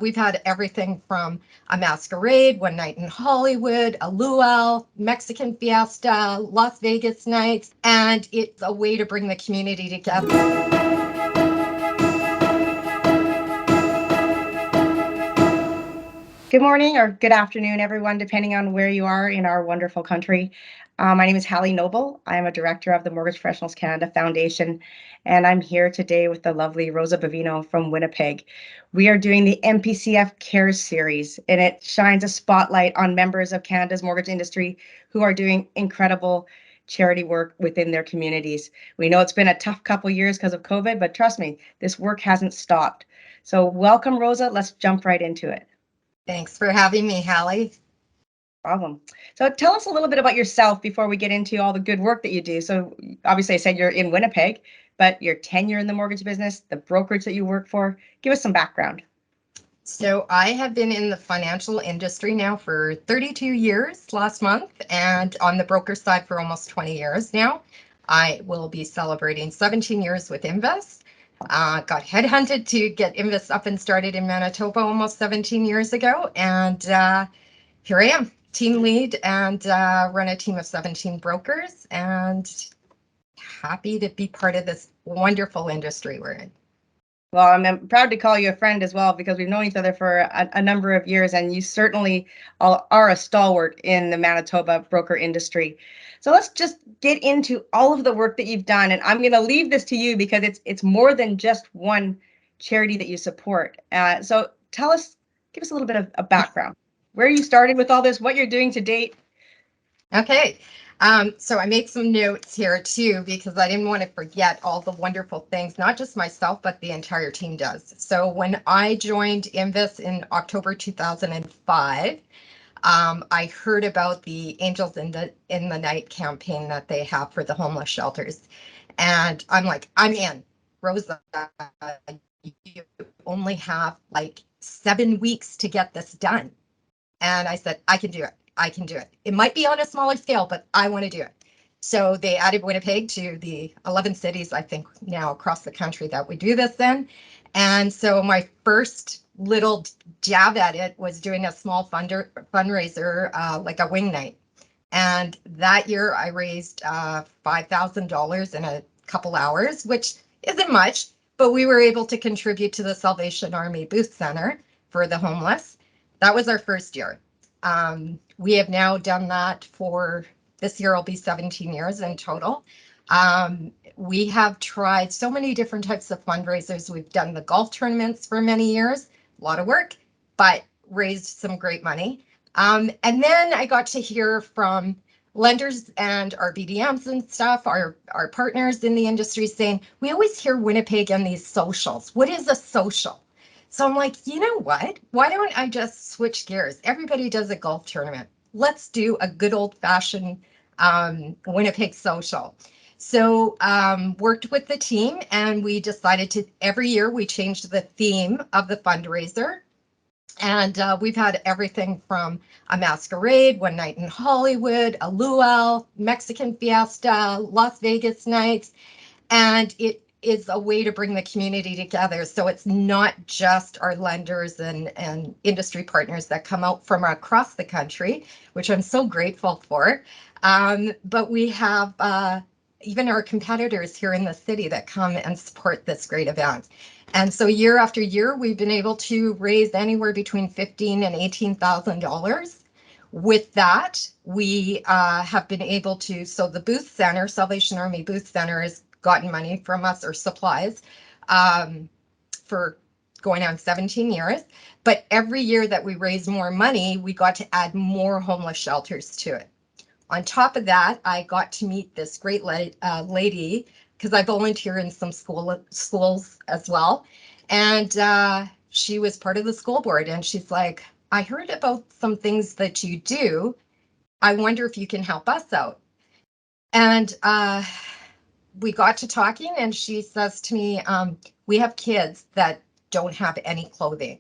we've had everything from a masquerade, one night in Hollywood, a luau, Mexican fiesta, Las Vegas nights, and it's a way to bring the community together. Good morning or good afternoon, everyone, depending on where you are in our wonderful country. My name is Hali. I am a director of the Mortgage Professionals Canada Foundation, and I'm here today with the lovely Rosa Bovino from Winnipeg. We are doing the MPCF Cares series, and it shines a spotlight on members of Canada's mortgage industry who are doing incredible charity work within their communities. We know it's been a tough couple years because of COVID, but trust me, this work hasn't stopped. So welcome, Rosa. Let's jump right into it. Thanks for having me, Hali. Problem. So tell us a little bit about yourself before we get into all the good work that you do. So obviously I said you're in Winnipeg, but your tenure in the mortgage business, the brokerage that you work for, give us some background. So I have been in the financial industry now for 32 years last month, and on the broker side for almost 20 years now. I will be celebrating 17 years with Invest. Got headhunted to get Invest up and started in Manitoba almost 17 years ago, and here I am, team lead, and run a team of 17 brokers, and happy to be part of this wonderful industry we're in. Well, I'm proud to call you a friend as well, because we've known each other for a number of years, and you certainly are a stalwart in the Manitoba broker industry. So let's just get into all of the work that you've done, and I'm going to leave this to you because it's more than just one charity that you support. So give us a little bit of a background. Where you started with all this, what you're doing to date. Okay. So I made some notes here too, because I didn't want to forget all the wonderful things, not just myself, but the entire team does. So when I joined Invest in October 2005, I heard about the Angels in the Night campaign that they have for the homeless shelters. And I'm like, I'm in. Rosa, you only have like 7 weeks to get this done. And I said, I can do it. I can do it. It might be on a smaller scale, but I want to do it. So they added Winnipeg to the 11 cities, I think, now across the country that we do this in. And so my first little jab at it was doing a small fundraiser, like a wing night. And that year I raised $5,000 in a couple hours, which isn't much, but we were able to contribute to the Salvation Army Booth Center for the homeless. That was our first year. We have now done that for this year, will be 17 years in total. We have tried so many different types of fundraisers. We've done the golf tournaments for many years, a lot of work, but raised some great money. And then I got to hear from lenders and our BDMs and stuff, our partners in the industry saying, we always hear Winnipeg and these socials. What is a social? So I'm like, you know what? Why don't I just switch gears? Everybody does a golf tournament. Let's do a good old fashioned Winnipeg social. So worked with the team, and we decided to, every year we changed the theme of the fundraiser. And we've had everything from a masquerade, one night in Hollywood, a luau, Mexican fiesta, Las Vegas nights, and it is a way to bring the community together. So it's not just our lenders and industry partners that come out from across the country, which I'm so grateful for. But we have even our competitors here in the city that come and support this great event. And so year after year, we've been able to raise anywhere between $15,000 and $18,000. With that, we have been able to, so the Booth Center, Salvation Army Booth Center, has gotten money from us, or supplies, for going on 17 years. But every year that we raise more money, we got to add more homeless shelters to it. On top of that, I got to meet this great lady, because I volunteer in some schools as well. And she was part of the school board, and she's like, I heard about some things that you do. I wonder if you can help us out. And we got to talking, and she says to me, we have kids that don't have any clothing.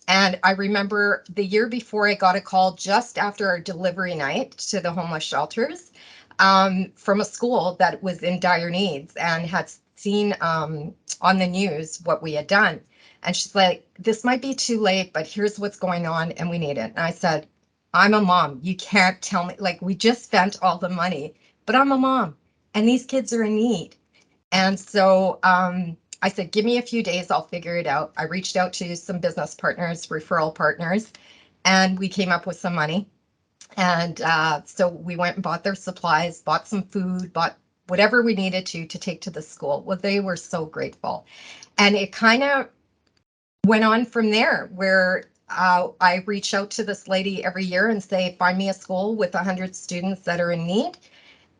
And I remember the year before, I got a call just after our delivery night to the homeless shelters from a school that was in dire needs and had seen on the news what we had done. And she's like, this might be too late, but here's what's going on and we need it. And I said, I'm a mom. You can't tell me, like, we just spent all the money, but I'm a mom and these kids are in need. And so I said, give me a few days, I'll figure it out. I reached out to some business partners, referral partners, and we came up with some money. And so we went and bought their supplies, bought some food, bought whatever we needed to take to the school. Well, they were so grateful. And it kind of went on from there, where I reach out to this lady every year and say, find me a school with 100 students that are in need.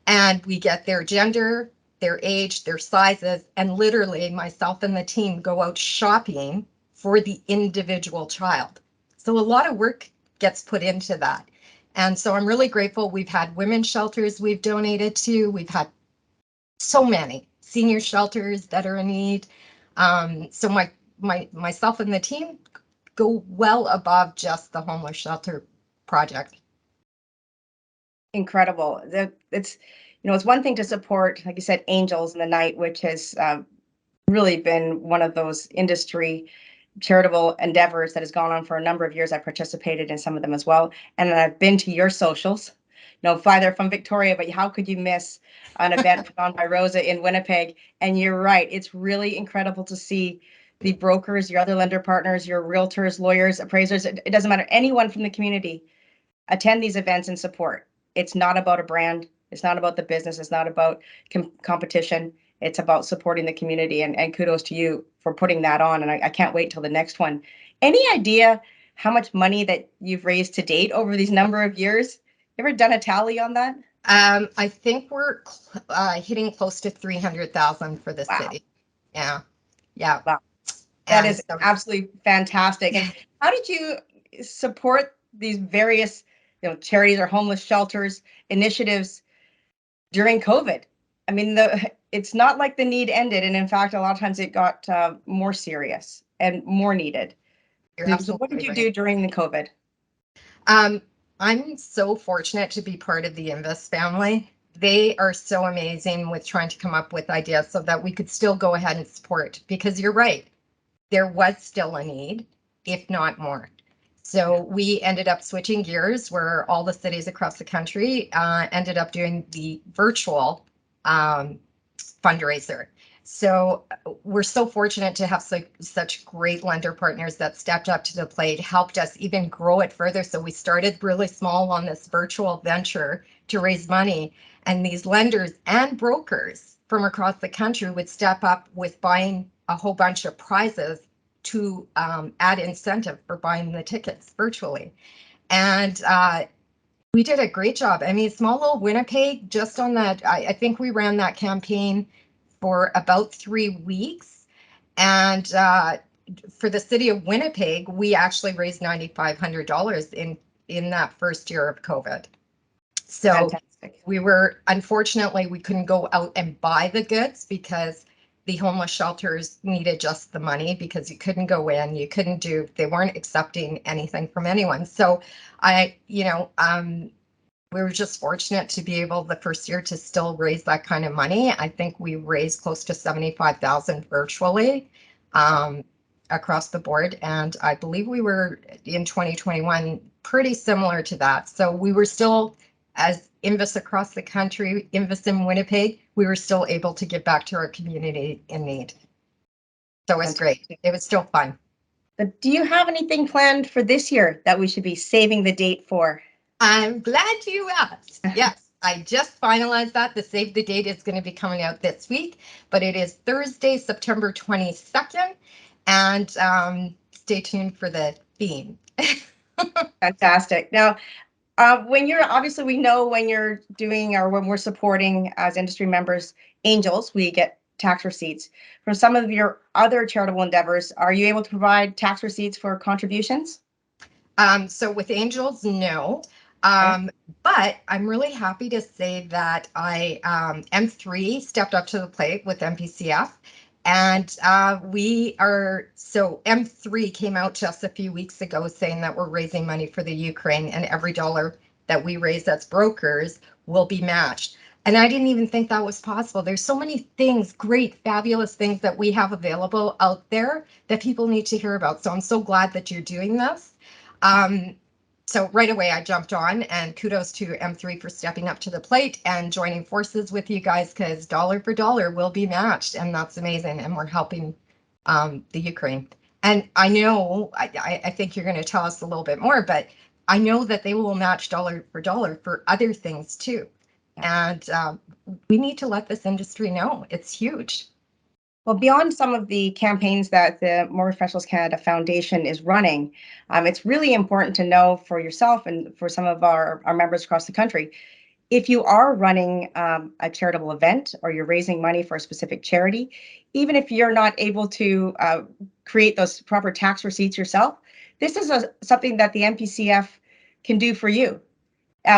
And we get their gender, their age, their sizes, and literally myself and the team go out shopping for the individual child. So a lot of work gets put into that. And so I'm really grateful. We've had women's shelters we've donated to. We've had so many senior shelters that are in need. So myself and the team go well above just the homeless shelter project. Incredible. It's, it's one thing to support, like you said, Angels in the Night, which has really been one of those industry charitable endeavors that has gone on for a number of years. I participated in some of them as well. And I've been to your socials. Fly there from Victoria, but how could you miss an event put on by Rosa in Winnipeg? And you're right. It's really incredible to see the brokers, your other lender partners, your realtors, lawyers, appraisers. It doesn't matter. Anyone from the community attend these events and support. It's not about a brand. It's not about the business. It's not about competition. It's about supporting the community, and kudos to you for putting that on. And I can't wait till the next one. Any idea how much money that you've raised to date over these number of years? You ever done a tally on that? I think we're hitting close to 300,000 for the Wow. city. Yeah. Yeah. Wow. That And is absolutely fantastic. And how did you support these various, charities or homeless shelters initiatives during COVID? I mean, it's not like the need ended, and in fact, a lot of times it got more serious and more needed. you're So what did absolutely you right. do during the COVID? I'm so fortunate to be part of the Invest family. They are so amazing with trying to come up with ideas so that we could still go ahead and support, because you're right, there was still a need, if not more. So we ended up switching gears, where all the cities across the country ended up doing the virtual fundraiser. So we're so fortunate to have such great lender partners that stepped up to the plate, helped us even grow it further. So we started really small on this virtual venture to raise money, and these lenders and brokers from across the country would step up with buying a whole bunch of prizes to add incentive for buying the tickets virtually. And we did a great job. I mean, small little Winnipeg, just on that, I think we ran that campaign for about 3 weeks. And for the city of Winnipeg, we actually raised $9,500 in that first year of COVID. So Fantastic. unfortunately, we couldn't go out and buy the goods because the homeless shelters needed just the money, because you couldn't go in, they weren't accepting anything from anyone. So we were just fortunate to be able the first year to still raise that kind of money. I think we raised close to 75,000 virtually across the board. And I believe we were in 2021 pretty similar to that. So we were still, as Invest across the country, Invest in Winnipeg, we were still able to give back to our community in need. So it was great. It was still fun. But do you have anything planned for this year that we should be saving the date for? I'm glad you asked. Yes, I just finalized that. The save the date is going to be coming out this week, but it is Thursday, September 22nd. And stay tuned for the theme. Fantastic. Now, when you're obviously, we know when you're doing, or when we're supporting as industry members, Angels, we get tax receipts. From some of your other charitable endeavors, are you able to provide tax receipts for contributions? So with Angels, no. Okay. But I'm really happy to say that M3 stepped up to the plate with MPCF. And so M3 came out just a few weeks ago saying that we're raising money for the Ukraine, and every dollar that we raise as brokers will be matched. And I didn't even think that was possible. There's so many things, great, fabulous things that we have available out there that people need to hear about. So I'm so glad that you're doing this. So right away I jumped on, and kudos to M3 for stepping up to the plate and joining forces with you guys, because dollar for dollar will be matched, and that's amazing. And we're helping the Ukraine. And I know, I think you're going to tell us a little bit more, but I know that they will match dollar for other things too. And we need to let this industry know. It's huge. Well, beyond some of the campaigns that the Mortgage Professionals Canada Foundation is running, it's really important to know for yourself and for some of our members across the country, if you are running a charitable event or you're raising money for a specific charity, even if you're not able to create those proper tax receipts yourself, this is something that the MPCF can do for you.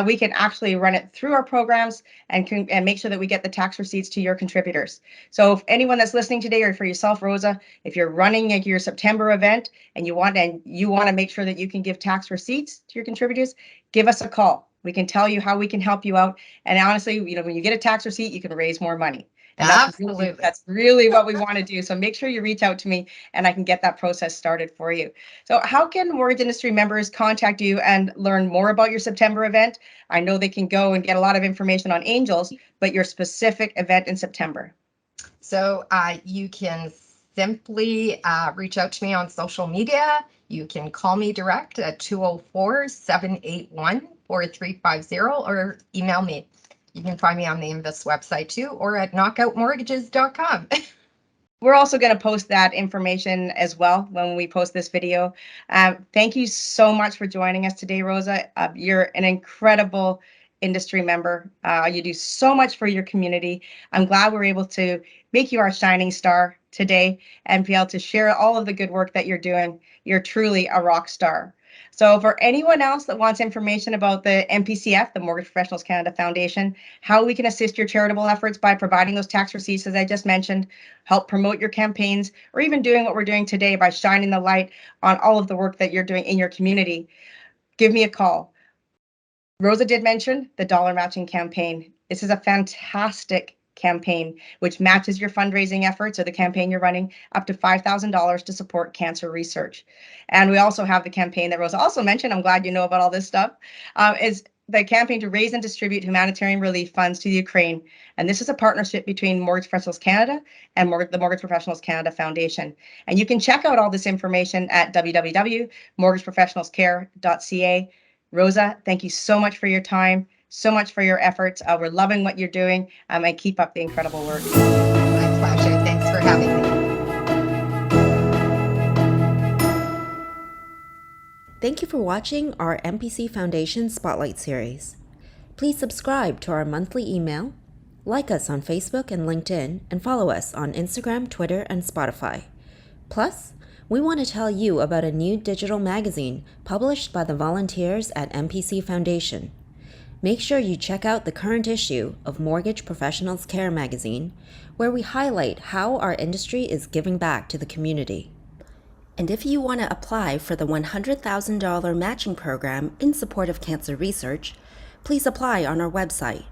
We can actually run it through our programs and make sure that we get the tax receipts to your contributors. So if anyone that's listening today, or for yourself, Rosa, if you're running your September event and you want to make sure that you can give tax receipts to your contributors, give us a call. We can tell you how we can help you out. And honestly, when you get a tax receipt, you can raise more money. And Absolutely. That's really what we want to do. So make sure you reach out to me and I can get that process started for you. So how can mortgage industry members contact you and learn more about your September event? I know they can go and get a lot of information on Angels, but your specific event in September. So you can simply reach out to me on social media. You can call me direct at 204-781-4350 or email me. You can find me on the Invest website too, or at knockoutmortgages.com. We're also going to post that information as well when we post this video. Thank you so much for joining us today, Rosa. You're an incredible industry member. You do so much for your community. I'm glad we're able to make you our shining star today and be able to share all of the good work that you're doing. You're truly a rock star. So for anyone else that wants information about the MPCF, the Mortgage Professionals Canada Foundation, how we can assist your charitable efforts by providing those tax receipts, as I just mentioned, help promote your campaigns, or even doing what we're doing today by shining the light on all of the work that you're doing in your community, give me a call. Rosa did mention the dollar matching campaign. This is a fantastic campaign which matches your fundraising efforts or the campaign you're running up to $5,000 to support cancer research. And we also have the campaign that Rosa also mentioned. I'm glad you know about all this stuff. Is the campaign to raise and distribute humanitarian relief funds to the Ukraine. And this is a partnership between Mortgage Professionals Canada and the Mortgage Professionals Canada Foundation. And you can check out all this information at www.mortgageprofessionalscare.ca. Rosa, thank you so much for your time, so much for your efforts. We're loving what you're doing, and keep up the incredible work. My pleasure. Thanks for having me. Thank you for watching our MPC Foundation Spotlight Series. Please subscribe to our monthly email, like us on Facebook and LinkedIn, and follow us on Instagram, Twitter, and Spotify. Plus, we want to tell you about a new digital magazine published by the volunteers at MPC Foundation. Make sure you check out the current issue of Mortgage Professionals Care magazine, where we highlight how our industry is giving back to the community. And if you want to apply for the $100,000 matching program in support of cancer research, please apply on our website,